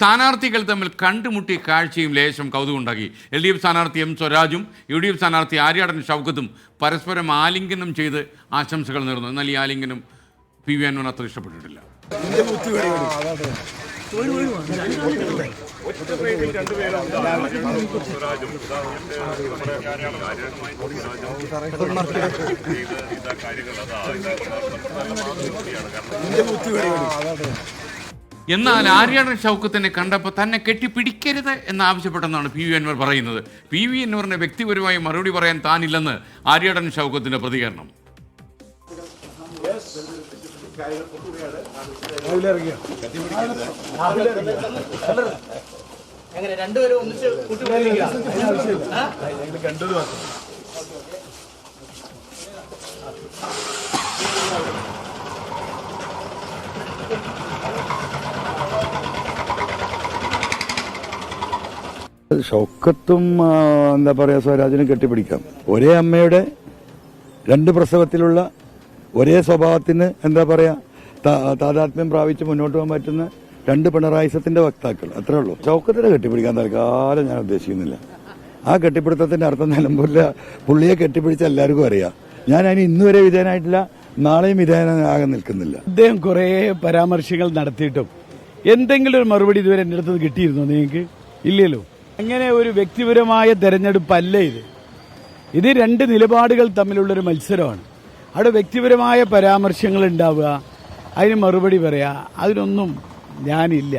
സ്ഥാനാർത്ഥികൾ തമ്മിൽ കണ്ടുമുട്ടിയ കാഴ്ചയും ലേശം കൗതുകമുണ്ടാക്കി. LDF സ്ഥാനാർത്ഥി M സ്വരാജും UDF സ്ഥാനാർത്ഥി ആര്യാടൻ ഷൗക്കത്തും പരസ്പരം ആലിംഗനം ചെയ്ത് ആശംസകൾ നേർന്നു. എന്നാൽ ഈ ആലിംഗനം PV അൻവർ അത്ര ഇഷ്ടപ്പെട്ടിട്ടില്ല. എന്നാൽ ആര്യാടൻ ഷൗക്കത്തിനെ കണ്ടപ്പോൾ തന്നെ കെട്ടിപ്പിടിക്കരുത് എന്നാവശ്യപ്പെട്ടെന്നാണ് PV അൻവർ പറയുന്നത്. PV അൻവറിന് വ്യക്തിപരമായി മറുപടി പറയാൻ താനില്ലെന്ന് ആര്യാടൻ ഷൗക്കത്തിന്റെ പ്രതികരണം. ഷൗക്കത്തും എന്താ പറയുക സ്വരാജിനും കെട്ടിപ്പിടിക്കാം. ഒരേ അമ്മയുടെ രണ്ട് പ്രസവത്തിലുള്ള ഒരേ സ്വഭാവത്തിന് എന്താ പറയാ താതാത്മ്യം പ്രാപിച്ച് മുന്നോട്ട് പോകാൻ പറ്റുന്ന രണ്ട് പിണറായിസത്തിന്റെ വക്താക്കൾ, അത്രേ ഉള്ളൂ. ഷൗക്കത്തിനെ കെട്ടിപ്പിടിക്കാൻ തൽക്കാലം ഞാൻ ഉദ്ദേശിക്കുന്നില്ല. ആ കെട്ടിപ്പിടുത്തത്തിന്റെ അർത്ഥം നിലമ്പൂരിലെ പുള്ളിയെ കെട്ടിപ്പിടിച്ച എല്ലാവർക്കും അറിയാം. ഞാൻ അതിന് ഇന്നുവരെ വിധേയനായിട്ടില്ല, നാളെയും വിധേയനാകാൻ നിൽക്കുന്നില്ല. അദ്ദേഹം കുറെ പരാമർശങ്ങൾ നടത്തിയിട്ടും എന്തെങ്കിലും ഒരു മറുപടി ഇതുവരെ എന്റെ അടുത്ത് കിട്ടിയിരുന്നോ നിങ്ങൾക്ക്? ഇല്ലല്ലോ. അങ്ങനെ ഒരു വ്യക്തിപരമായ തെരഞ്ഞെടുപ്പല്ല ഇത് രണ്ട് നിലപാടുകൾ തമ്മിലുള്ളൊരു മത്സരമാണ്. അവിടെ വ്യക്തിപരമായ പരാമർശങ്ങൾ ഉണ്ടാവുക, അതിന് മറുപടി പറയാ, അതിനൊന്നും ഞാനില്ല.